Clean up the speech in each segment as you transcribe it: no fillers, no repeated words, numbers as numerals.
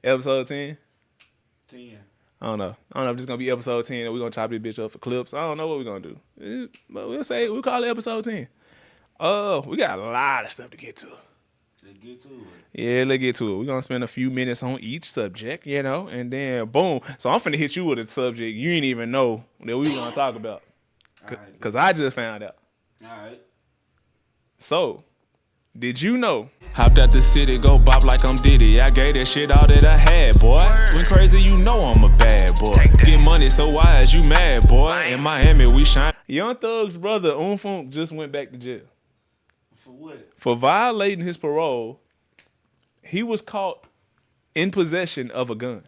Episode 10? 10. I don't know. I don't know if this is gonna be episode 10 or we're gonna chop this bitch up for clips. I don't know what we're gonna do. But we'll call it episode 10. We got a lot of stuff to get to. Let's get to it. Yeah, let's get to it. We're gonna spend a few minutes on each subject, and then boom. So I'm finna hit you with a subject you didn't even know that we were gonna talk about. Cause I just found out. Alright. So, did you know? Hopped out the city, go bop like I'm Diddy. I gave that shit all that I had, boy. When crazy, you know I'm a bad boy. Get money, so why is you mad, boy? In Miami, we shine. Young Thug's brother, Funk, just went back to jail. For what? For violating his parole. He was caught in possession of a gun.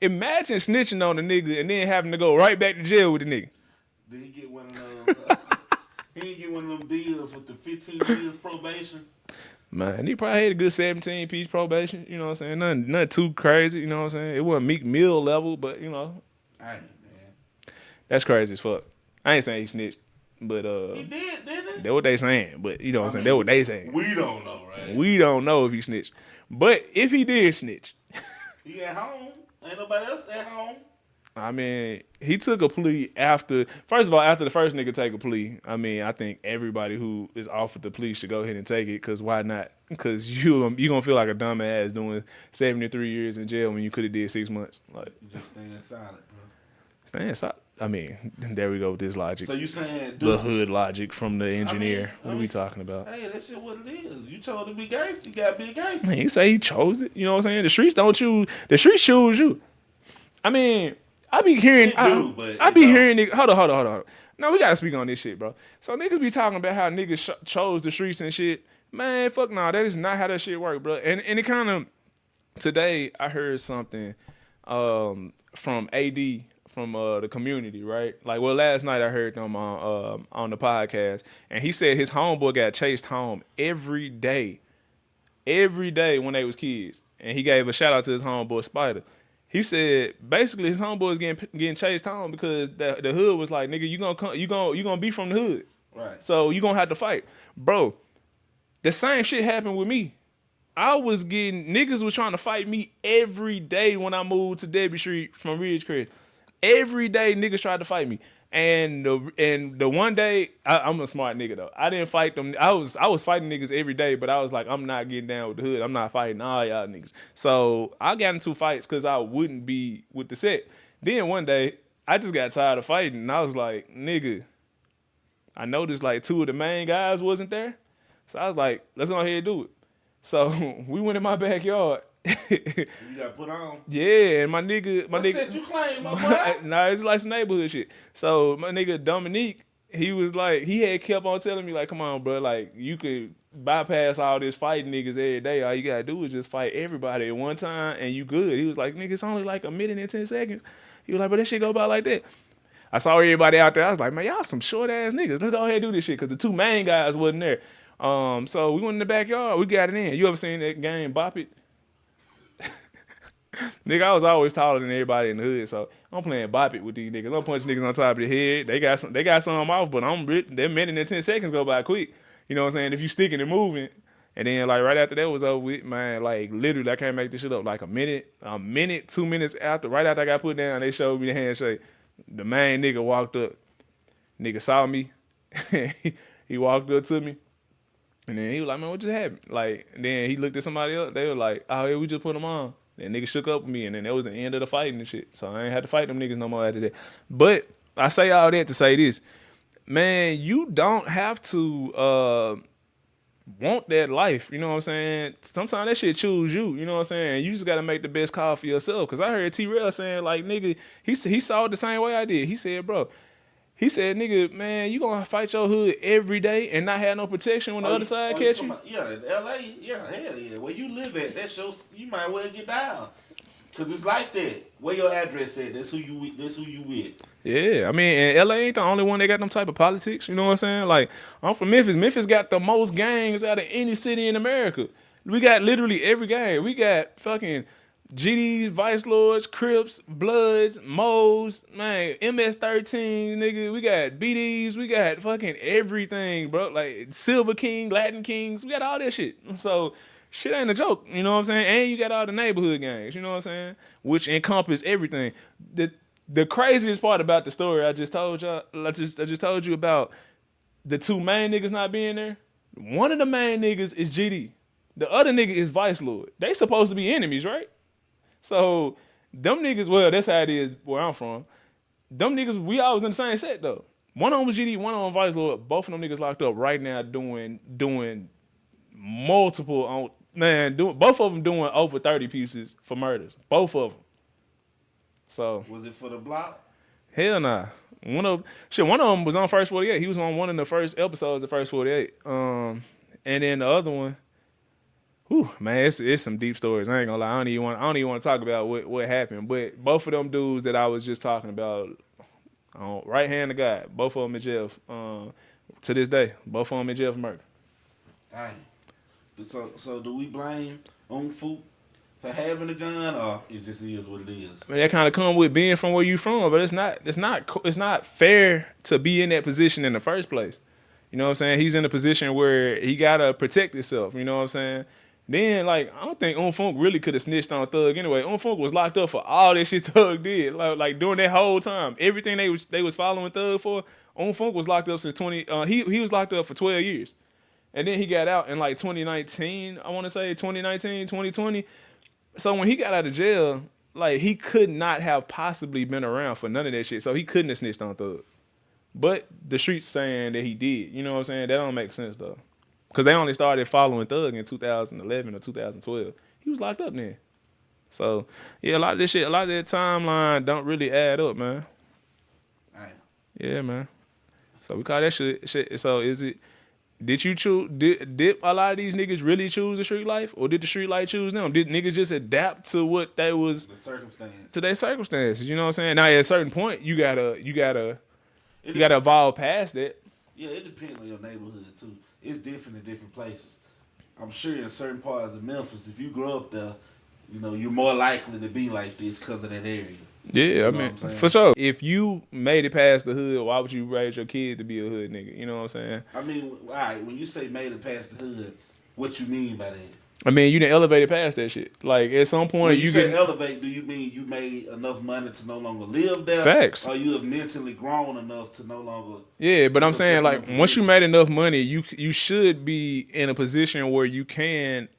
Imagine snitching on a nigga and then having to go right back to jail with the nigga. Did he get one of those? He didn't get one of them deals with the 15 years probation. Man, he probably had a good 17-piece probation. You know what I'm saying? Nothing too crazy. You know what I'm saying? It wasn't Meek Mill level, but Hey, man. That's crazy as fuck. I ain't saying he snitched, but He did, didn't he? that's what they saying. But you know what I'm saying? That's what they saying. We don't know, right? We don't know if he snitched, but if he did snitch, he at home. Ain't nobody else at home. I mean, he took a plea after. First of all, after the first nigga take a plea, I mean, I think everybody who is offered the plea should go ahead and take it. Cause why not? Cause you gonna feel like a dumbass doing 73 years in jail when you could have did 6 months. Like, You just staying silent, bro. staying silent. I mean, there we go with this logic. So you saying the hood logic from the engineer? What are we talking about? Hey, that shit what it is. You chose to be gangster. You gotta be a gangster. Man, you say he chose it. You know what I'm saying? The streets don't choose. The streets choose you. I mean, I be hearing. I be hearing. Hold on. No, we gotta speak on this shit, bro. So niggas be talking about how niggas chose the streets and shit. Man, fuck no, that is not how that shit work, bro. And it kind of today I heard something from AD from the community, right? Like, well, last night I heard them on the podcast, and he said his homeboy got chased home every day when they was kids, and he gave a shout out to his homeboy Spider. He said basically his homeboy is getting chased home because the hood was like, nigga, you gonna be from the hood, right? So you gonna have to fight, bro. The same shit happened with me. I was getting niggas was trying to fight me every day when I moved to Debbie Street from Ridgecrest. Every day niggas tried to fight me. And the one day, I'm a smart nigga though. I didn't fight them. I was fighting niggas every day, but I was like, I'm not getting down with the hood. I'm not fighting all y'all niggas. So I got into fights because I wouldn't be with the set. Then one day, I just got tired of fighting, and I was like, nigga, I noticed like two of the main guys wasn't there. So I was like, let's go ahead and do it. So we went in my backyard. You got put on. Yeah, and my nigga. Set you claim, my boy. Nah, it's like some neighborhood shit. So my nigga Dominique, he was like, he had kept on telling me like, come on, bro, like you could bypass all this fighting niggas every day. All you gotta do is just fight everybody at one time, and you good. He was like, nigga, it's only like a minute and 10 seconds. He was like, but that shit go by like that. I saw everybody out there. I was like, man, y'all some short ass niggas. Let's go ahead and do this shit because the two main guys wasn't there. So we went in the backyard. We got it in. You ever seen that game Bop It? Nigga, I was always taller than everybody in the hood, so I'm playing Bop It with these niggas. I'm punching niggas on top of the head. They got some off, but that minute and 10 seconds go by quick. You know what I'm saying? If you sticking and moving, and then like right after that was over with, man, like literally I can't make this shit up. Like a minute, 2 minutes after, right after I got put down, they showed me the handshake. The main nigga walked up. Nigga saw me. He walked up to me. And then he was like, man, what just happened? Like, and then he looked at somebody else. They were like, oh, yeah, we just put him on. That nigga shook up with me, and then that was the end of the fighting and shit. So I ain't had to fight them niggas no more after that. But I say all that to say this. Man, you don't have to want that life. You know what I'm saying? Sometimes that shit choose you. You know what I'm saying? You just got to make the best call for yourself. Because I heard T-Rail saying, like, nigga, he saw it the same way I did. He said, bro, nigga, man, you gonna fight your hood every day and not have no protection when the other side catch you? Yeah, L.A., yeah, hell yeah. Where you live at, that shows you might well get down. Cause it's like that. Where your address at, that's who you with. Yeah, I mean, and L.A. ain't the only one that got them type of politics. You know what I'm saying? Like, I'm from Memphis. Memphis got the most gangs out of any city in America. We got literally every gang. We got fucking GDs, Vice Lords, Crips, Bloods, Moes, man, MS-13s, nigga. We got BDs. We got fucking everything, bro. Like Silver King, Latin Kings. We got all that shit. So shit ain't a joke. You know what I'm saying? And you got all the neighborhood gangs. You know what I'm saying? Which encompass everything. The craziest part about the story I just told y'all, I just told you about the two main niggas not being there. One of the main niggas is GD. The other nigga is Vice Lord. They supposed to be enemies, right? So them niggas, well, that's how it is where I'm from. Them niggas, we all was in the same set though. One of them was GD, one of them Vice Lord. Both of them niggas locked up right now doing multiple on both of them doing over 30 pieces for murders. Both of them. So Was it for the block? hell nah. One of them was on First 48. He was on one of the first episodes of First 48. And then the other one, whew, man, it's some deep stories. I ain't gonna lie. I don't even want to talk about what happened. But both of them dudes that I was just talking about, right hand of God, both of them in jail. To this day, both of them in jail for murder. Dang. So do we blame Fu for having a gun, or it just is what it is? I mean, that kind of come with being from where you from, but it's not fair to be in that position in the first place. You know what I'm saying? He's in a position where he gotta protect himself. You know what I'm saying? Then, like, I don't think Funk really could have snitched on Thug anyway. Funk was locked up for all that shit Thug did. Like during that whole time, everything they was following Thug for, Funk was locked up since 20. He was locked up for 12 years, and then he got out in like 2019. I want to say 2019, 2020. So when he got out of jail, like, he could not have possibly been around for none of that shit. So he couldn't have snitched on Thug. But the streets saying that he did. You know what I'm saying? That don't make sense though. Because they only started following Thug in 2011 or 2012. He was locked up then. So, yeah, a lot of that timeline don't really add up, man. Damn. Yeah, man. So we call that shit. So is it, did you choose, did a lot of these niggas really choose the street life? Or did the street life choose them? Did niggas just adapt to what they was, The circumstance. to their circumstances? You know what I'm saying? Now, at a certain point, you gotta evolve past that. Yeah, it depends on your neighborhood too. It's different in different places. I'm sure in certain parts of Memphis, if you grow up there, you know, you're more likely to be like this because of that area. Yeah, I mean, for sure. If you made it past the hood, why would you raise your kid to be a hood nigga? You know what I'm saying? I mean, all right, when you say made it past the hood, what you mean by that? I mean, you done elevated past that shit. Like, at some point, when you say elevate, do you mean you made enough money to no longer live there? Facts. Or you have mentally grown enough to no longer... Yeah, but I'm saying, like, once you made enough money, you should be in a position where you can...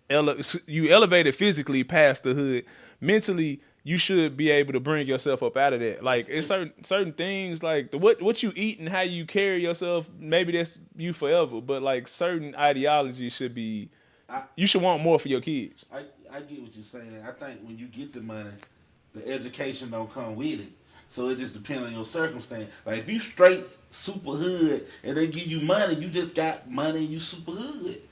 you elevated physically past the hood. Mentally, you should be able to bring yourself up out of that. Like, it's certain things, like, what you eat and how you carry yourself, maybe that's you forever. But, like, certain ideology should be... you should want more for your kids. I get what you're saying. I think when you get the money, the education don't come with it. So it just depends on your circumstance. Like, if you straight super hood and they give you money, you just got money and you super hood.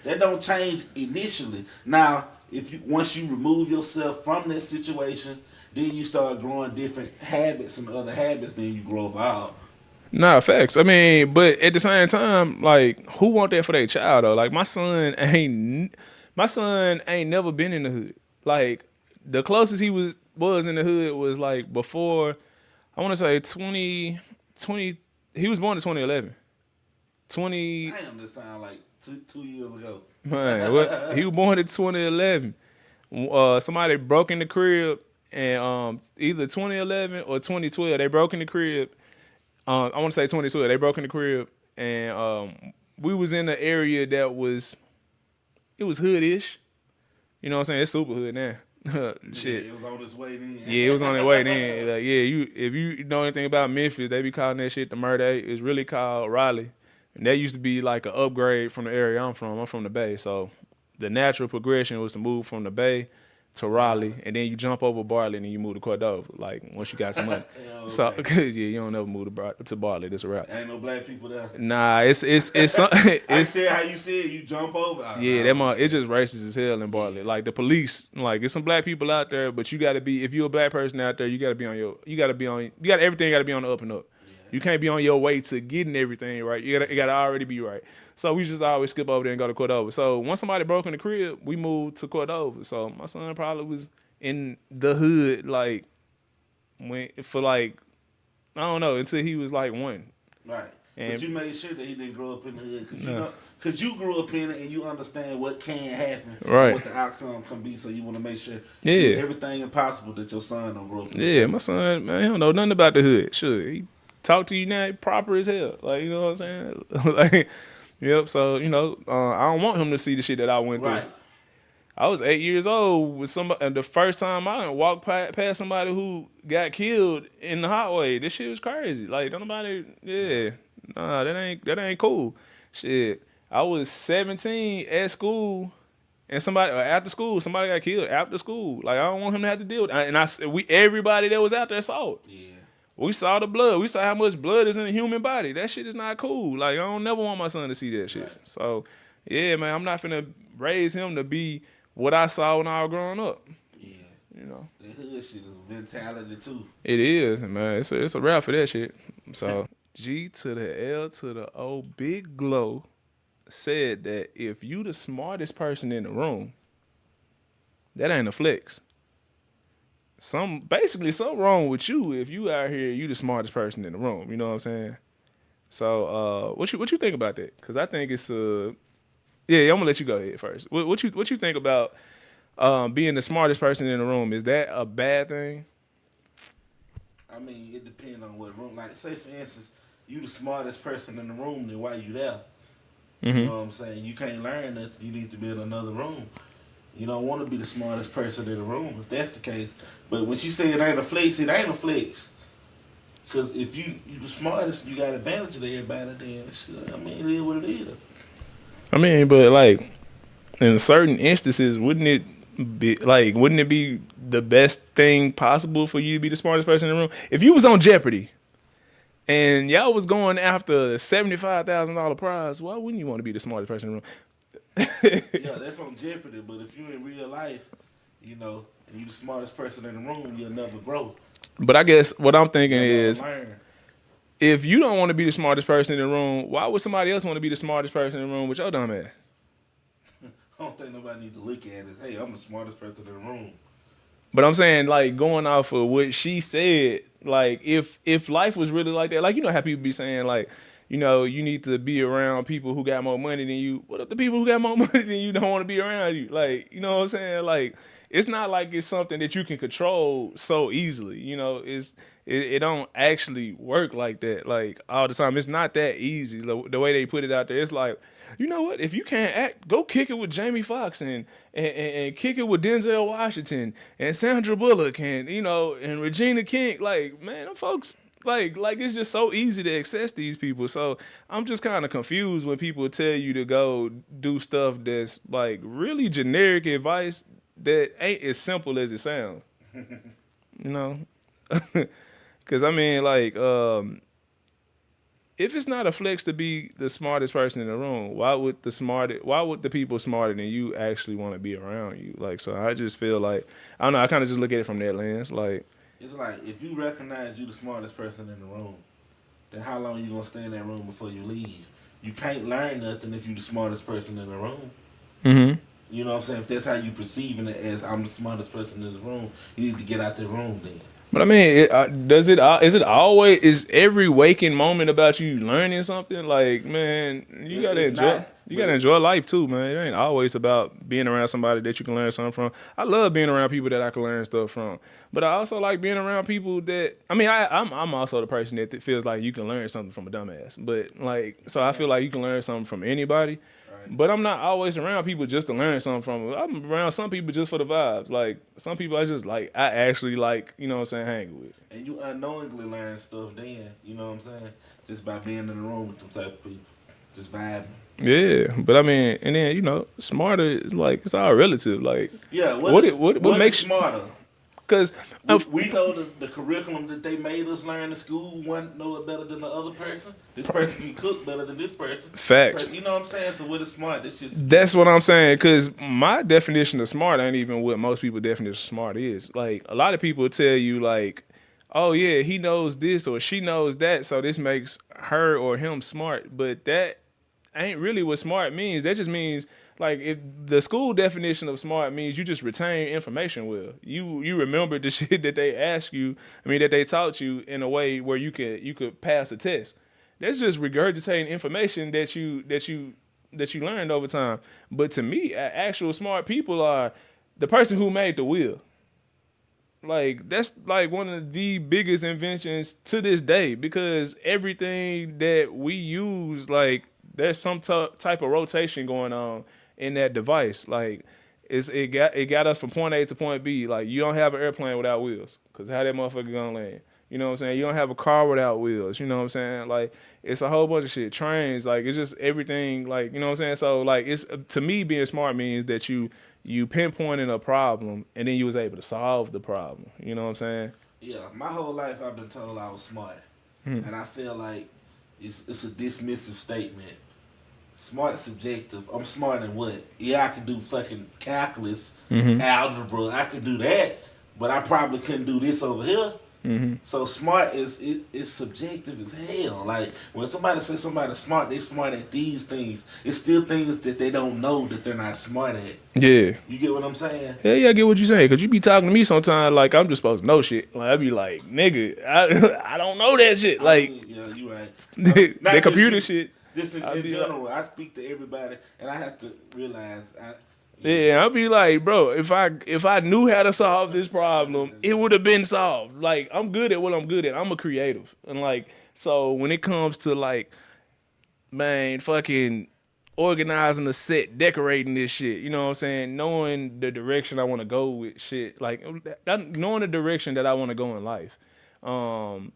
That don't change initially. Now, once you remove yourself from that situation, then you start growing different habits and other habits, then you grow out. Nah, facts. I mean, but at the same time, like, who want that for their child though? Like, my son ain't never been in the hood. Like, the closest he was in the hood was like before, I want to say 20. He was born in 2011. Damn, this sound like two years ago. Man, what? He was born in 2011. Somebody broke in the crib, and either 2011 or 2012, they broke in the crib. I want to say 2012. They broke in the crib, and we was in the area that was hood-ish. You know what I'm saying? It's super hood now. Shit. Yeah, it was on its way then. Yeah, it was on its way then. Like, yeah, if you know anything about Memphis, they be calling that shit the murder. It's really called Raleigh. And that used to be like an upgrade from the area I'm from. I'm from the Bay. So the natural progression was to move from the Bay to Raleigh, and then you jump over Bartlett and you move to Cordova, like, once you got some money. Okay. So yeah, you don't never move to Bartlett. It's a wrap. Ain't no black people there. Nah, it's I said how you said you jump over. Yeah, it's just racist as hell in Bartlett. Like, the police, like, there's some black people out there, but you gotta be, if you're a black person out there, everything gotta be on the up and up. You can't be on your way to getting everything right. It gotta already be right. So we just always skip over there and go to Cordova. So once somebody broke in the crib, we moved to Cordova. So my son probably was in the hood, like, I don't know, until he was like 1. Right. But you made sure that he didn't grow up in the hood, because you grew up in it and you understand what can happen, and what the outcome can be. So you want to make sure you do everything impossible that your son don't grow up in the hood. My son, man, he don't know nothing about the hood. Sure, he talk to you now proper as hell. Like, you know what I'm saying? Like, yep. So I don't want him to see the shit that I went through. I was 8 years old with somebody, and the first time I didn't walk past somebody who got killed in the highway. This shit was crazy. Like, don't nobody, that ain't cool. Shit, I was 17 at school, and after school, somebody got killed after school. Like, I don't want him to have to deal with it. And everybody that was out there saw it. Yeah. We saw the blood. We saw how much blood is in a human body. That shit is not cool. Like, I don't never want my son to see that shit. Right. So, yeah, man, I'm not finna raise him to be what I saw when I was growing up. Yeah. The hood shit is mentality too. It is, man. It's a rap for that shit. So G to the L to the O, Big Glow said that if you the smartest person in the room, that ain't a flex. Basically something wrong with you if you out here, you the smartest person in the room. You know what I'm saying? So what you think about that? Because I think it's I'm gonna let you go ahead first. What you think about being the smartest person in the room? Is that a bad thing? I mean, it depends on what room. Like, say for instance, you the smartest person in the room, then why you there? Mm-hmm. You know what I'm saying? You can't learn nothing. You need to be in another room. You don't want to be the smartest person in the room if that's the case. But when she say it ain't a flex, it ain't a flex. Because if you the smartest, you got advantage of everybody. Then I mean, it is what it is. I mean, but like in certain instances, wouldn't it be the best thing possible for you to be the smartest person in the room? If you was on Jeopardy and y'all was going after a $75,000 prize, why wouldn't you want to be the smartest person in the room? Yeah, that's on Jeopardy. But if you in real life, and you the smartest person in the room, you'll never grow. But I guess what I'm thinking is, learn. If you don't want to be the smartest person in the room, why would somebody else want to be the smartest person in the room with your dumb ass? I don't think nobody need to look at it as, hey, I'm the smartest person in the room. But I'm saying, like, going off of what she said, like, if life was really like that, like, you know how people be saying, like, you need to be around people who got more money than you. What if the people who got more money than you don't want to be around you? Like, you know what I'm saying? Like, it's not like it's something that you can control so easily. It don't actually work like that, like, all the time. It's not that easy. The way they put it out there, it's like, you know what? If you can't act, go kick it with Jamie Foxx and kick it with Denzel Washington and Sandra Bullock and and Regina King. Like, man, them folks, like it's just so easy to access these people. So I'm just kind of confused when people tell you to go do stuff that's like really generic advice that ain't as simple as it sounds. Because I mean, like, if it's not a flex to be the smartest person in the room, why would the people smarter than you actually want to be around you? Like, so I just feel like, I don't know, I kind of just look at it from that lens. Like, it's like, if you recognize you the smartest person in the room, then how long you gonna stay in that room before you leave? You can't learn nothing if you the smartest person in the room. Mm-hmm. You know what I'm saying? If that's how you perceiving it, as I'm the smartest person in the room, you need to get out the room then. But I mean, is every waking moment about you learning something? Like, man, you gotta enjoy life too, man. It ain't always about being around somebody that you can learn something from. I love being around people that I can learn stuff from, but I also like being around people that, I mean, I'm also the person that feels like you can learn something from a dumbass. But like, so I feel like you can learn something from anybody. But I'm not always around people just to learn something from them. I'm around some people just for the vibes. Like, some people I actually like, you know what I'm saying, hang with. And you unknowingly learn stuff then, you know what I'm saying? Just by being in the room with them type of people. Just vibing. Yeah, but I mean, and then, smarter is like, it's all relative. Like, yeah, what makes smarter? Because we know the curriculum that they made us learn in school, one know it better than the other person. This person can cook better than this person. Facts. You know what I'm saying? So what is smart? That's what I'm saying. Because my definition of smart ain't even what most people's definition of smart is. Like, a lot of people tell you, like, oh yeah, he knows this or she knows that, so this makes her or him smart. But that ain't really what smart means. That just means, like, if the school definition of smart means you just retain information well. You remember the shit that they ask you, that they taught you in a way where you could pass the test. That's just regurgitating information that you learned over time. But to me, actual smart people are the person who made the wheel. Like that's like one of the biggest inventions to this day because everything that we use, like there's some type of rotation going on in that device. Like it got us from point A to point B. Like you don't have an airplane without wheels because how that motherfucker gonna land? You know what I'm saying? You don't have a car without wheels. You know what I'm saying? Like it's a whole bunch of shit. Trains, like it's just everything. Like you know what I'm saying? So like it's to me being smart means that you pinpointing a problem and then you was able to solve the problem. You know what I'm saying? Yeah, my whole life I've been told I was smart, and I feel like it's a dismissive statement. Smart is subjective. I'm smart in what? Yeah, I can do fucking calculus, algebra. I can do that, but I probably couldn't do this over here. So smart is subjective as hell. Like when somebody says somebody's smart, they smart at these things. It's still things that they don't know that they're not smart at. Yeah. You get what I'm saying? Yeah, I get what you saying. Cause you be talking to me sometimes like I'm just supposed to know shit. Like I be like, nigga, I don't know that shit. Like, yeah, you right. the computer shit. Just in general, I speak to everybody, and I have to realize. Yeah, I'll be like, bro, if I knew how to solve this problem, it would have been solved. Like, I'm good at what I'm good at. I'm a creative. And like, so when it comes to like, man, fucking organizing the set, decorating this shit, you know what I'm saying? Knowing the direction I want to go with shit, like knowing the direction that I want to go in life. Knowing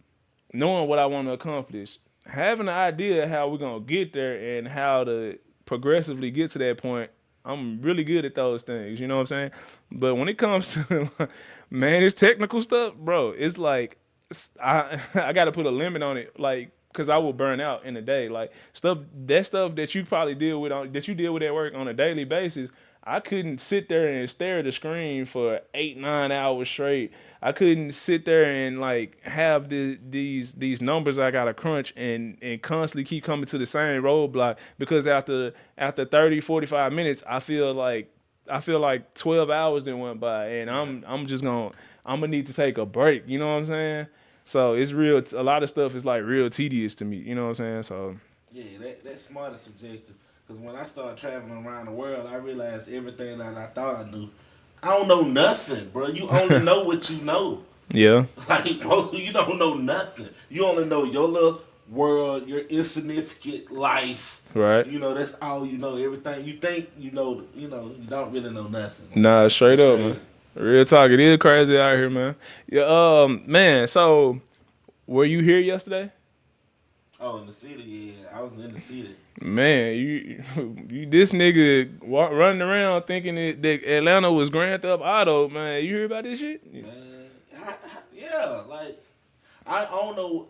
what I want to accomplish, having an idea of how we're going to get there and how to progressively get to that point. I'm really good at those things, you know what I'm saying? But when it comes to, man, it's technical stuff, bro. It's like, I got to put a limit on it, like, because I will burn out in a day. Like, stuff that you probably deal with, that you deal with at work on a daily basis, I couldn't sit there and stare at the screen for 8-9 hours straight. I couldn't sit there and like have these numbers I gotta crunch and constantly keep coming to the same roadblock because after 30, 45 minutes I feel like 12 hours then went by and I'm gonna need to take a break. You know what I'm saying? So it's real. A lot of stuff is like real tedious to me. You know what I'm saying? So yeah, that's smart and subjective. Because when I started traveling around the world, I realized everything that I thought I knew. I don't know nothing, bro. You only know what you know. Yeah. Like, bro, you don't know nothing. You only know your little world, your insignificant life. Right. You know, that's all you know. Everything you think you know, you don't really know nothing. Nah, straight up, man. Real talk. It is crazy out here, man. Yeah, man, so were you here yesterday? Oh, in the city, yeah. I was in the city. Man, you this nigga running around thinking that Atlanta was Grand Theft Auto, man. You hear about this shit? Man, yeah, like, I don't know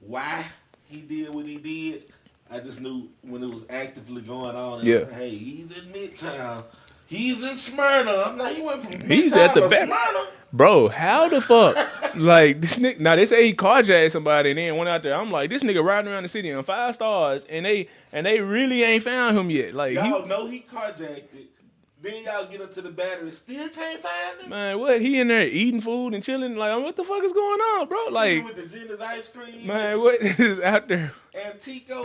why he did what he did. I just knew when it was actively going on. And Yeah. Hey, he's in Midtown. He's in Smyrna. I'm like, he went from He's Midtown at the to back. Smyrna. Bro, how the fuck? Like, this nigga, now they say he carjacked somebody and then went out there. I'm like, this nigga riding around the city on 5 stars and they really ain't found him yet. Like, y'all know he carjacked it. Then y'all get into the battery, still can't find him. Man, what? He in there eating food and chilling? Like, what the fuck is going on, bro? Like, with the Jenna's ice cream. Man, what is out there? Antico.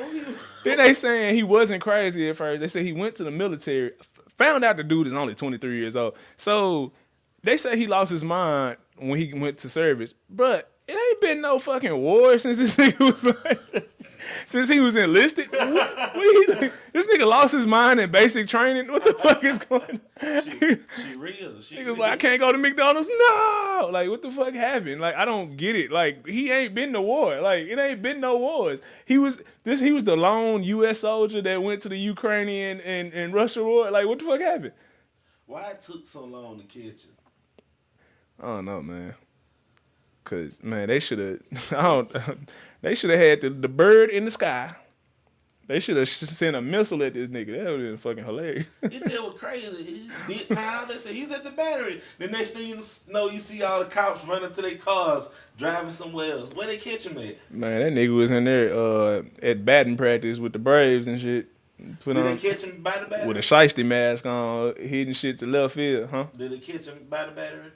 Then they saying he wasn't crazy at first. They said he went to the military. Found out the dude is only 23 years old. So they say he lost his mind when he went to service. But it ain't been no fucking war since this nigga was like, since he was enlisted. This nigga lost his mind in basic training. What the fuck is going on? She real. Niggas like, I can't go to McDonald's. No, like what the fuck happened? Like I don't get it. Like he ain't been to war. Like it ain't been no wars. He was the lone U.S. soldier that went to the Ukrainian and Russia war. Like what the fuck happened? Why it took so long to catch him? I don't know, man. Cause man, they should have. They should have had the bird in the sky. They should have sent a missile at this nigga. That would have been fucking hilarious. It was crazy. He bit time. They said he's at the battery. The next thing you know, you see all the cops running to their cars, driving somewhere else. Where they catch him at? Man, that nigga was in there at batting practice with the Braves and shit. Did they catch him by the battery? With a shiesty mask on, hitting shit to left field, huh? Did they catch him by the battery?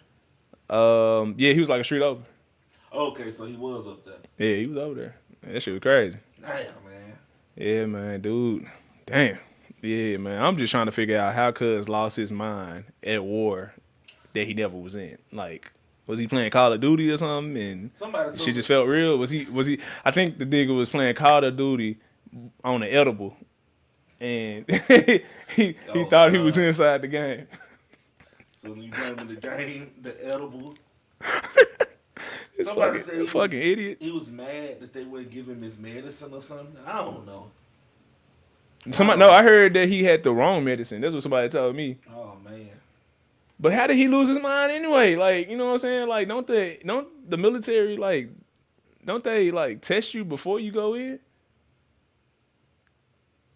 Yeah, he was like a street over. Okay, so he was up there. Yeah, he was over there. That shit was crazy. Damn, man. Yeah, man, dude. Damn. Yeah, man. I'm just trying to figure out how Cuz lost his mind at war that he never was in. Like, was he playing Call of Duty or something and Somebody shit told me. just felt real? Was he I think the nigga was playing Call of Duty on the edible and he Oh, thought he was inside the game. So when you blame in the game, the edible. This Somebody said fucking idiot. he was mad that they wouldn't give him his medicine or something. I don't know. I heard that he had the wrong medicine. That's what somebody told me. Oh man. But how did he lose his mind anyway? Like, you know what I'm saying? Like, don't the military don't they like test you before you go in?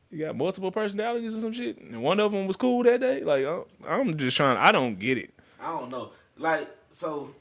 You got multiple personalities or some shit, and one of them was cool that day. Like, I'm just trying. I don't get it. I don't know. Like, so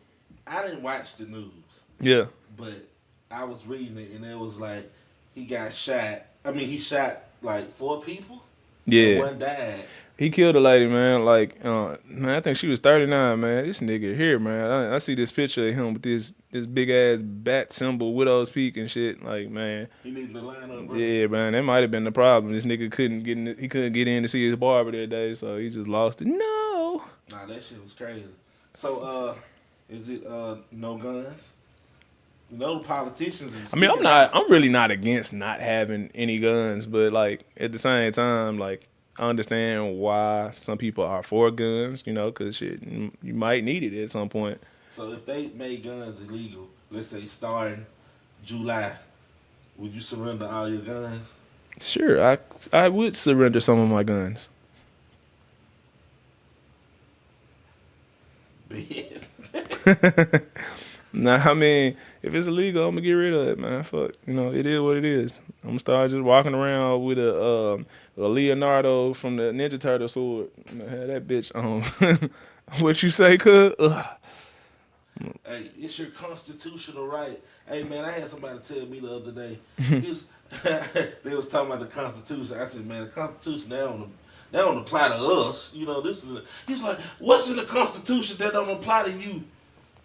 I didn't watch the news. Yeah. But I was reading it, and it was like he got shot. I mean, he shot like 4 people. Yeah. And one died. He killed a lady, man. Like, man, I think she was 39, man. This nigga here, man. I see this picture of him with this big ass bat symbol, widow's peak and shit. Like, man. He needed to line up, bro. Yeah, man. That might have been the problem. This nigga couldn't get in to see his barber that day, so he just lost it. No. Nah, that shit was crazy. So, is it no guns? You know, politicians. I mean, I'm really not against not having any guns, but like at the same time, like I understand why some people are for guns, you know, because shit, you might need it at some point. So if they made guns illegal, let's say starting July, would you surrender all your guns? Sure, I would surrender some of my guns. Nah, I mean, if it's illegal, I'm gonna get rid of it, man. Fuck, you know, it is what it is. I'm gonna start just walking around with a Leonardo from the Ninja Turtle sword. I'm gonna have that bitch on. What you say, cuz? Hey, it's your constitutional right. Hey, man, I had somebody tell me the other day. They was talking about the Constitution. I said, man, the Constitution, that don't apply to us. You know, he's like, what's in the Constitution that don't apply to you?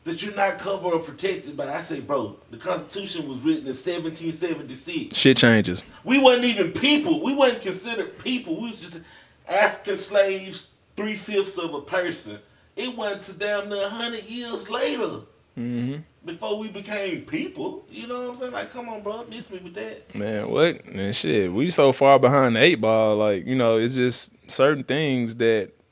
That you're not covered or protected by. I say, bro, the Constitution was written in 1776. Shit changes. We wasn't even people. We wasn't considered people. We was just African slaves, 3/5 of a person. It wasn't to damn near 100 years later before we became people. You know what I'm saying? Like, come on, bro, miss me with that. Man, what? Man, shit, we so far behind the 8 ball. Like, you know, it's just certain things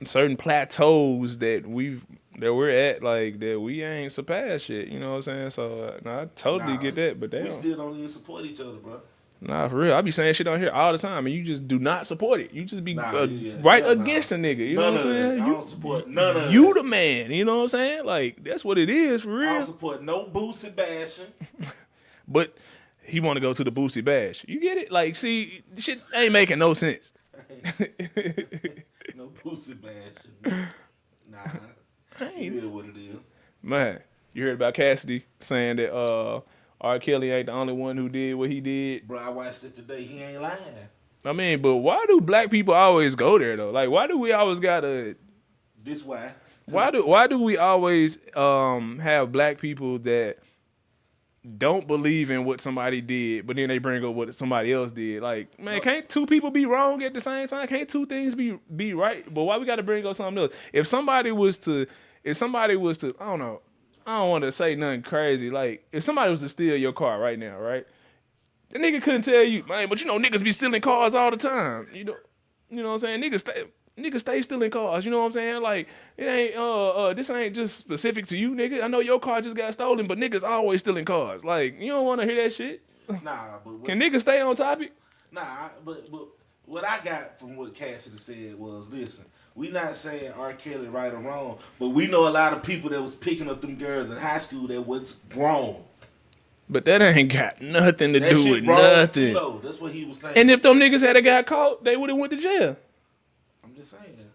certain plateaus that we're at, like, that we ain't surpassed yet, you know what I'm saying? So, I totally get that, but we still don't even support each other, bro. Nah, for real. I be saying shit on here all the time, and you just do not support it. You just be against a nigga, you know what I'm saying? I don't support none of it. You the man, you know what I'm saying? Like, that's what it is, for real. I don't support no Boosie bashing. But he want to go to the Boosie bash. You get it? Like, see, shit ain't making no sense. No Boosie bashing. Nah. It is what it is. Man, you heard about Cassidy saying that R. Kelly ain't the only one who did what he did? Bro, I watched it today. He ain't lying. I mean, but why do black people always go there though? Like, why do we always gotta? This why? Why do we always have black people that don't believe in what somebody did, but then they bring up what somebody else did? Like, man, can't 2 people be wrong at the same time? Can't 2 things be right? But why we got to bring up something else? If somebody was to, I don't know, I don't want to say nothing crazy. Like, if somebody was to steal your car right now, right? The nigga couldn't tell you, man, but you know niggas be stealing cars all the time. You know what I'm saying? Niggas stay stealing cars. You know what I'm saying? Like, it ain't this ain't just specific to you, nigga. I know your car just got stolen, but niggas always stealing cars. Like, you don't want to hear that shit. Nah, but can niggas stay on topic? Nah, but what I got from what Cassidy said was, listen, we not saying R. Kelly right or wrong, but we know a lot of people that was picking up them girls in high school that was grown. But that ain't got nothing to do with nothing. Too, that's what he was saying. And if them niggas had got caught, they would have went to jail. I'm just saying.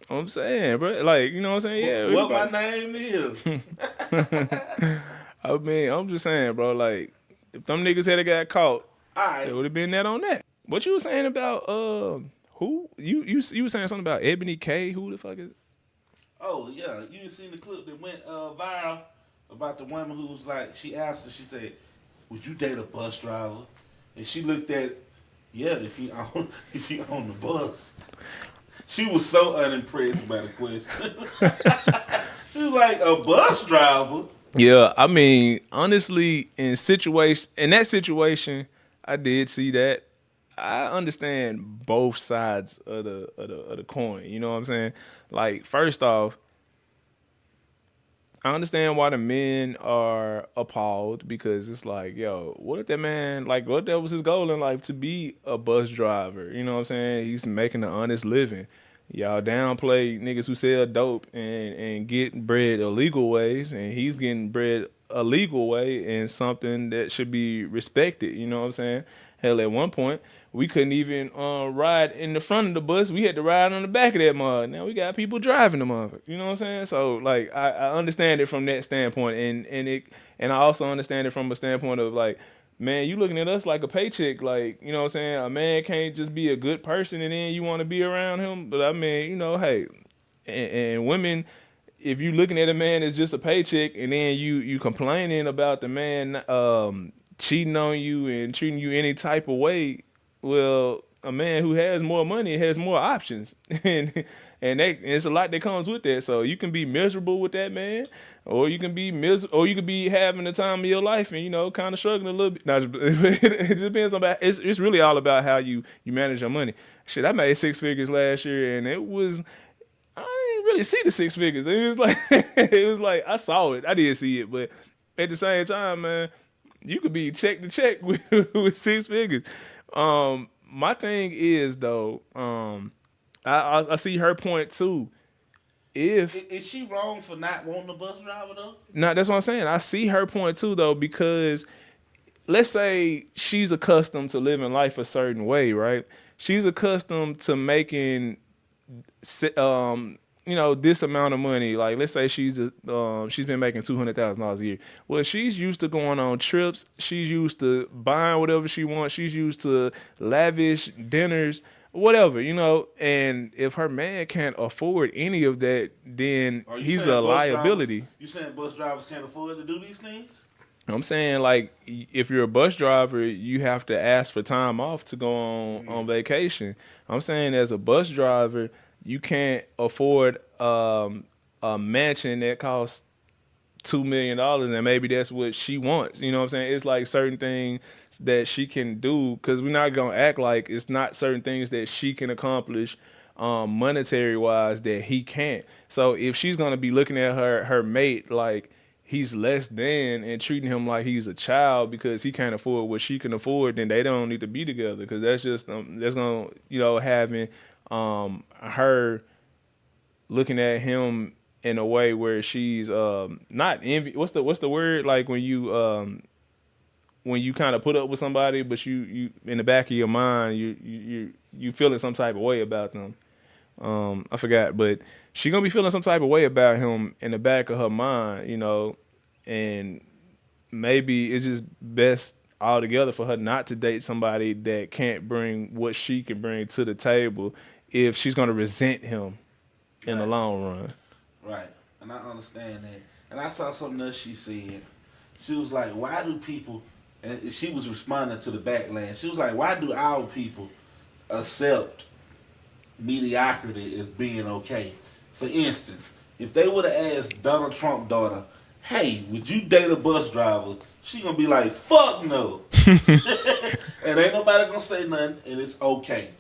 I'm saying, bro. Like, you know what I'm saying? Yeah. What my name is. I mean, I'm just saying, bro. Like, if them niggas had got caught, right, they would have been that on that. What you was saying about who? You were saying something about Ebony K. Who the fuck is it? Oh yeah, you didn't see the clip that went viral about the woman who was like, she asked her, she said, "Would you date a bus driver?" and she looked at, yeah, if he on if he on the bus. She was so unimpressed by the question. She was like, a bus driver. Yeah, I mean, honestly, in that situation, I did see that. I understand both sides of the coin. You know what I'm saying? Like, first off, I understand why the men are appalled because it's like, yo, what if that man, like, what if that was his goal in life to be a bus driver? You know what I'm saying? He's making an honest living. Y'all downplay niggas who sell dope and get bread illegal ways, and he's getting bread a legal way and something that should be respected. You know what I'm saying? Hell, at one point, we couldn't even ride in the front of the bus. We had to ride on the back of that mud. Now we got people driving the motherfucker. You know what I'm saying? So like I understand it from that standpoint, and I also understand it from a standpoint of like, man, you looking at us like a paycheck. Like, you know what I'm saying? A man can't just be a good person and then you want to be around him. But I mean, you know, hey, and women, if you looking at a man as just a paycheck and then you complaining about the man cheating on you and treating you any type of way, well, a man who has more money has more options, and it's a lot that comes with that. So you can be miserable with that man, or you can be or you could be having the time of your life and kind of struggling a little bit. Now, it depends on it's really all about how you manage your money. Shit, I made 6 figures last year, and I didn't really see the 6 figures. It was like I saw it, I did see it, but at the same time, man, you could be check to check with 6 figures. My thing is though, I see her point too. Is she wrong for not wanting a bus driver though? No, that's what I'm saying. I see her point too though, because let's say she's accustomed to living life a certain way, right? She's accustomed to making this amount of money. Like, let's say she's been making $200,000 a year. Well, she's used to going on trips. She's used to buying whatever she wants. She's used to lavish dinners, whatever. And if her man can't afford any of that, then he's a liability. You saying bus drivers can't afford to do these things? I'm saying, like, if you're a bus driver, you have to ask for time off to go on vacation. I'm saying, as a bus driver, you can't afford a mansion that costs $2 million, and maybe that's what she wants. You know what I'm saying? It's like certain things that she can do, because we're not going to act like it's not certain things that she can accomplish monetary wise that he can't. So if she's going to be looking at her mate like he's less than and treating him like he's a child because he can't afford what she can afford, then they don't need to be together, because that's just that's going to having her looking at him in a way where she's not envy. What's the word, like when you kind of put up with somebody, but you in the back of your mind you feeling some type of way about them. I forgot, but she gonna be feeling some type of way about him in the back of her mind, and maybe it's just best altogether for her not to date somebody that can't bring what she can bring to the table if she's gonna resent him in the long run. Right, and I understand that. And I saw something else she said. She was like, why do people, and she was responding to the backlash, she was like, why do our people accept mediocrity as being okay? For instance, if they would have asked Donald Trump's daughter, hey, would you date a bus driver? She gonna be like, fuck no. And ain't nobody gonna say nothing, and it's okay.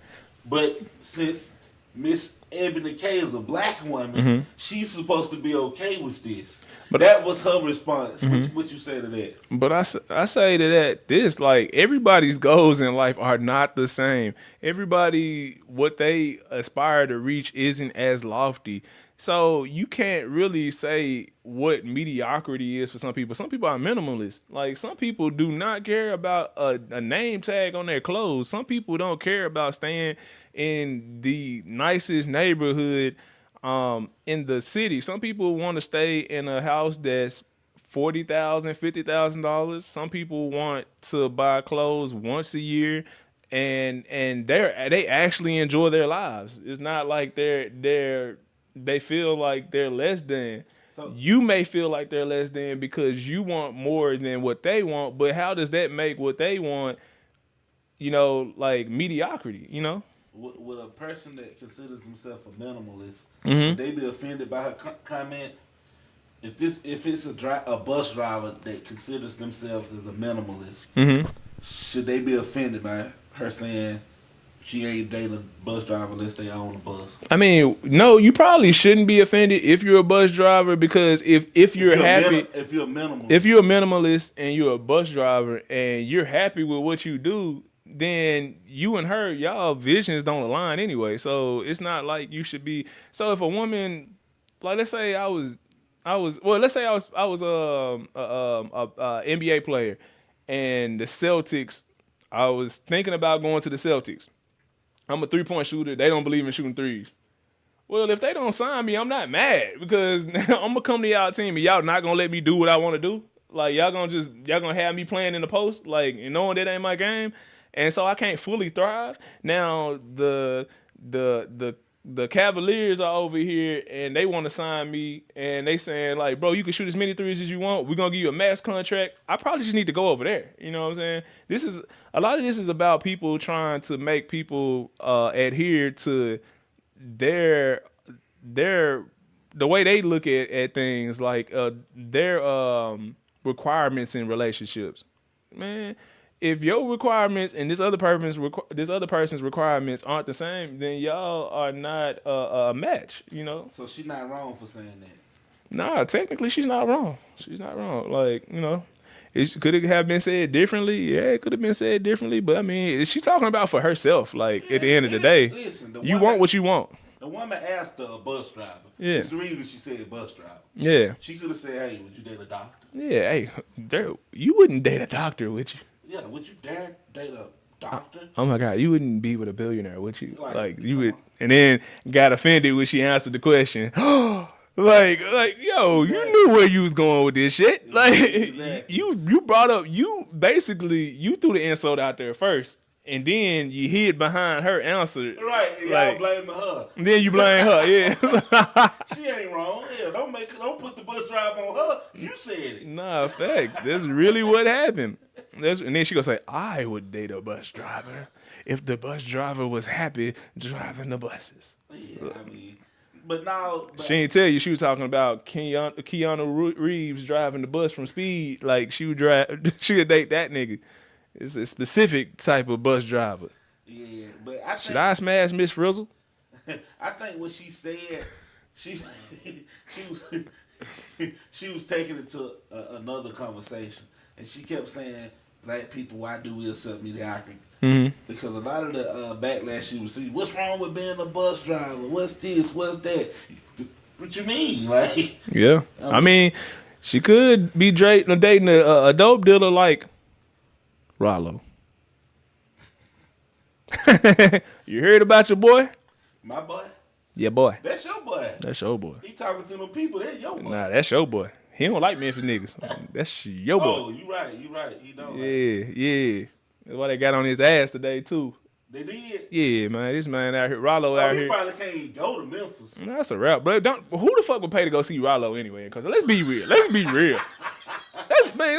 But since Miss Ebony K is a black woman, she's supposed to be okay with this. But that was her response. What you say to that? But I say to that, this, like, everybody's goals in life are not the same. Everybody, what they aspire to reach isn't as lofty. So you can't really say what mediocrity is for some people. Some people are minimalists. Like, some people do not care about a name tag on their clothes. Some people don't care about staying in the nicest neighborhood in the city. Some people want to stay in a house that's $40,000, $50,000. Some people want to buy clothes once a year, and they actually enjoy their lives. It's not like they feel like they're less than. So you may feel like they're less than because you want more than what they want, but how does that make what they want like mediocrity, With a person that considers themselves a minimalist, would Mm-hmm. they be offended by her comment? If it's a bus driver that considers themselves as a minimalist, Mm-hmm. should they be offended by her saying she ain't dating a bus driver unless they own a bus? I mean, no, you probably shouldn't be offended if you're a bus driver because if you're happy, If you're a minimalist, if you're a minimalist and you're a bus driver and you're happy with what you do, then you and her, y'all visions don't align anyway. So it's not like you should be. So if a woman, like let's say let's say I was a NBA player, and the Celtics, I was thinking about going to the Celtics. I'm a 3-point shooter. They don't believe in shooting threes. Well, if they don't sign me, I'm not mad because I'm gonna come to y'all team and y'all not gonna let me do what I want to do. Like y'all gonna have me playing in the post, like and knowing that ain't my game, and so I can't fully thrive. Now the Cavaliers are over here and they want to sign me and they saying like, bro, you can shoot as many threes as you want. We're gonna give you a max contract. I probably just need to go over there. You know what I'm saying? A lot of this is about people trying to make people adhere to their the way they look at things, like their requirements in relationships. Man, if your requirements and this other person's requirements aren't the same, then y'all are not a match. So she's not wrong for saying that. Nah, technically she's not wrong. She's not wrong. Like could it have been said differently? Yeah, it could have been said differently. But I mean, is she talking about for herself? Like at the end of the day, listen, you want what you want. The woman asked her a bus driver. Yeah. It's the reason she said bus driver. Yeah. She could have said, hey, would you date a doctor? Yeah, hey, you wouldn't date a doctor, would you? Yeah, would you dare date a doctor? Oh my God, you wouldn't be with a billionaire, would you? Like, You would, and then got offended when she answered the question. like, yo, you knew where you was going with this shit. Like, Exactly. you brought up, you threw the insult out there first, and then you hid behind her answer. Right, y'all blaming her. Then you blame her, yeah. She ain't wrong. Yeah, don't put the bus driver on her. You said it. Nah, facts. That's really what happened. And then she gonna say, I would date a bus driver if the bus driver was happy driving the buses. Yeah, I mean, but now She ain't tell you she was talking about Keanu Reeves driving the bus from Speed. Like she would date that nigga. It's a specific type of bus driver. Yeah, but Should I smash Miss Frizzle? I think what she said, she was she was taking it to another conversation, and she kept saying, "Black people, why do we accept mediocrity?" Mm-hmm. Because a lot of the backlash she received, what's wrong with being a bus driver? What's this? What's that? What you mean? Like, yeah, I mean, she could be dating a dope dealer like Ralo. You heard about your boy? my boy, Yeah, boy. that's your boy. That's your boy. He talking to them people. That's your boy. Nah, that's your boy. He don't like Memphis niggas. That's your boy. Oh, you right. He don't. Yeah. That's why they got on his ass today too. They did. Yeah, man. This man out here, Ralo out He here. probably can't even go to Memphis. That's a rap. But who the fuck would pay to go see Ralo anyway? Because let's be real. Let's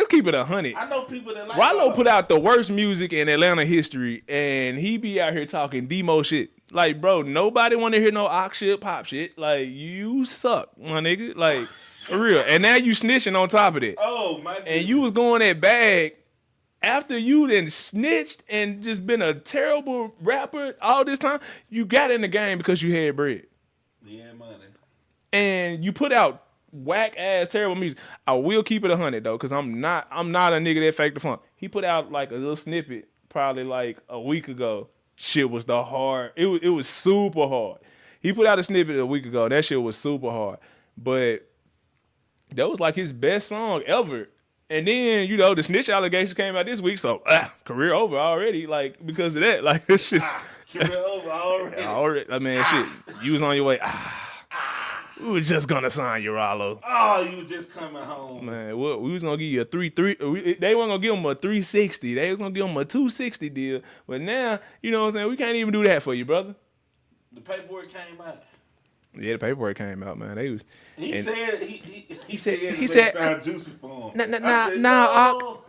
keep it 100. I know people that like Ralo put out the worst music in Atlanta history, and he be out here talking demo shit. Like, bro, nobody want to hear no ox shit, pop shit. Like, you suck, my nigga. Like, for real. And now you snitching on top of it. Oh, my goodness. And you was going that bag after you then snitched and just been a terrible rapper all this time. You got in the game because you had bread. Yeah, money. And you put out whack ass terrible music. I will keep it 100 though, because I'm not a nigga that fake the funk. He put out like a little snippet probably like a week ago. Shit was the hard. It was super hard. He put out a snippet a week ago. That shit was super hard. But that was like his best song ever. And then, the snitch allegations came out this week, so career over already, like, because of that. Like, this shit. Career over already. I mean, shit, you was on your way. We were just gonna sign you, Ralo. Oh, you just coming home. Man, we was gonna give you a 3-3. They weren't gonna give him a 360. They was gonna give him a 260 deal. But now, you know what I'm saying? We can't even do that for you, brother. The paperwork came out. Yeah, the paperwork came out, man. He said he said found juicy for him. no.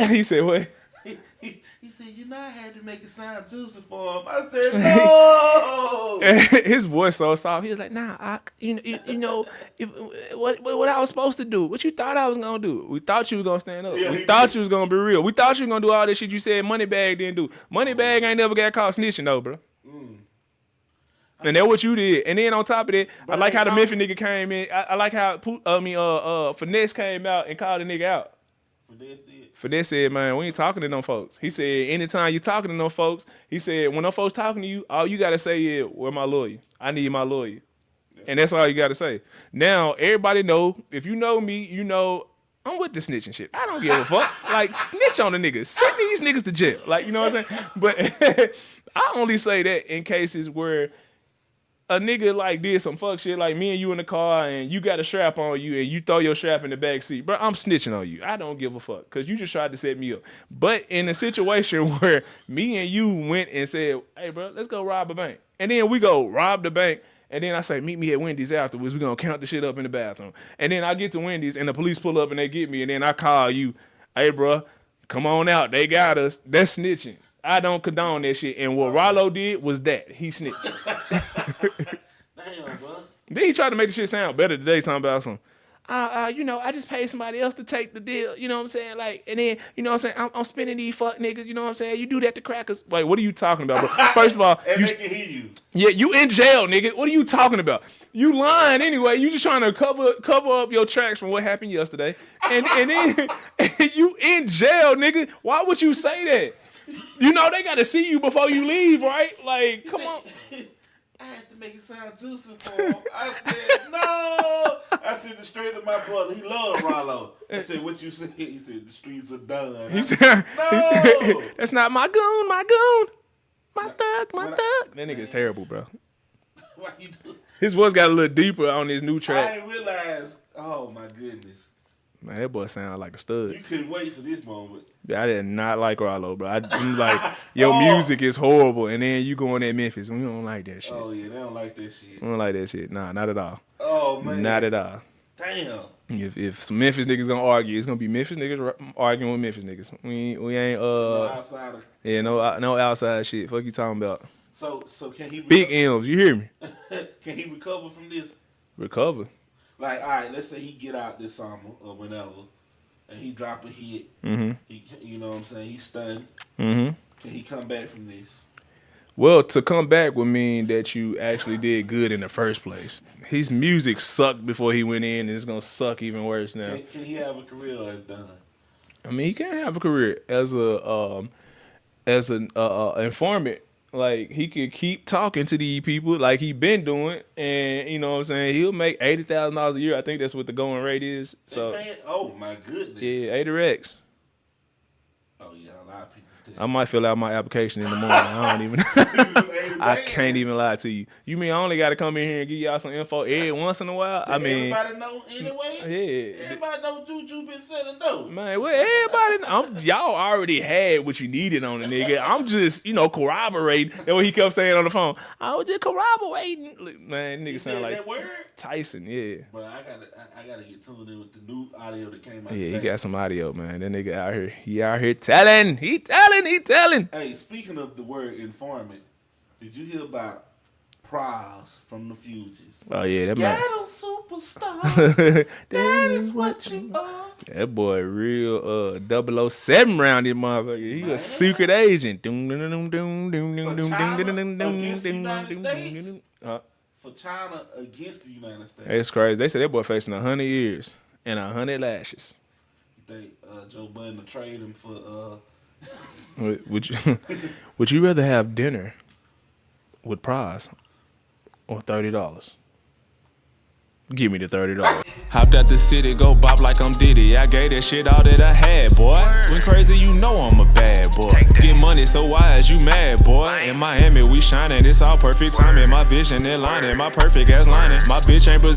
He said what? He said, you know, I had to make it sound juicy for him. I said, no. His voice so soft. He was like, nah, you know, what I was supposed to do? What you thought I was gonna do? We thought you was gonna stand up. We thought you was gonna be real. We thought you was gonna do all this shit you said Moneybag didn't do. Moneybag ain't never got caught snitching though, bro. And that's what you did. And then on top of that, I like how the Memphis nigga came in. I like how Finesse came out and called the nigga out. Finesse said, man, we ain't talking to them folks. He said, anytime you talking to them folks, he said, when them folks talking to you, all you got to say is, where my lawyer? I need my lawyer. Yeah. And that's all you got to say. Now, everybody know, if you know me, you know, I'm with the snitching shit. I don't give a fuck. Like, snitch on the niggas. Send these niggas to jail. Like, you know what I'm saying? But I only say that in cases where a nigga like did some fuck shit, like me and you in the car and you got a strap on you and you throw your strap in the back seat, bro, I'm snitching on you. I don't give a fuck because you just tried to set me up. But in a situation where me and you went and said, hey, bro, let's go rob a bank. And then we go rob the bank. And then I say, meet me at Wendy's afterwards. We're going to count the shit up in the bathroom. And then I get to Wendy's and the police pull up and they get me. And then I call you, hey, bro, come on out. They got us. That's snitching. I don't condone that shit. And what Ralo did was that. He snitched. Damn, bro. Then he tried to make the shit sound better today, talking about some, you know, I just paid somebody else to take the deal. You know what I'm saying? Like, and then, you know what I'm saying? I'm spending these fuck niggas. You know what I'm saying? You do that to crackers. Like, what are you talking about, bro? First of all, and they can hear you. Yeah, you in jail, nigga. What are you talking about? You lying anyway. You just trying to cover up your tracks from what happened yesterday. And then you in jail, nigga. Why would you say that? You know they got to see you before you leave, right? Like, come on. I had to make it sound juicy for him. I said, no. I said it straight to my brother. He loved Ralo. I said, what you said? He said, the streets are done. He said, that's not my goon, my thug. That nigga's terrible, bro. Why you do? His voice got a little deeper on this new track. I didn't realize. Oh, my goodness. Man, that boy sound like a stud. You couldn't wait for this moment. I did not like Ralo, bro. I'm like, your music is horrible, and then you going at Memphis. We don't like that shit. Oh, yeah, they don't like that shit. We don't like that shit. Nah, not at all. Oh, man. Not at all. Damn. If some Memphis niggas gonna argue, it's gonna be Memphis niggas arguing with Memphis niggas. We ain't no outsider. Yeah, no outside shit. Fuck you talking about. So can he Big M's, you hear me? Can he recover from this? Recover. Like, all right, let's say he get out this summer or whenever, and he drop a hit. Mm-hmm. You know what I'm saying? He's stunned. Mm-hmm. Can he come back from this? Well, to come back would mean that you actually did good in the first place. His music sucked before he went in, and it's gonna suck even worse now. Can he have a career or it's done? I mean, he can't have a career as an informant. Like, he could keep talking to these people like he been doing, and you know what I'm saying, he'll make $80,000 a year. I think that's what the going rate is. So, oh my goodness. Yeah, 80 racks. Oh yeah, a lot of people. I might fill out my application in the morning. I don't even. I can't even lie to you. You mean I only got to come in here and give y'all some info every once in a while? I mean, everybody know anyway. Yeah. Everybody know what Juju been selling though. Man, well, everybody, y'all already had what you needed on the nigga. I'm just, corroborating. That's what he kept saying on the phone. I was just corroborating. Man, nigga sound like that word? Tyson. Yeah. But I gotta get tuned in with the new audio that came out. Yeah, today. He got some audio, man. That nigga out here. He out here telling. He telling. Hey, speaking of the word informant, did you hear about Praz from the Fugees? Oh yeah, that man. Ghetto superstar. That is what you are. That boy real 007 round this motherfucker. He a secret agent. For China against the United States. That's crazy. They said that boy facing 100 years and 100 lashes. You think Joe Budden to trade him for Would you rather have dinner with Praz or $30? Give me the $30. Hopped out the city, go bop like I'm Diddy. I gave that shit all that I had, boy. When crazy, you know I'm a bad boy. Get money, so why is you mad, boy? In Miami, we shining. It's all perfect timing. My vision, it lining. My perfect ass lining. My bitch ain't Brazilian.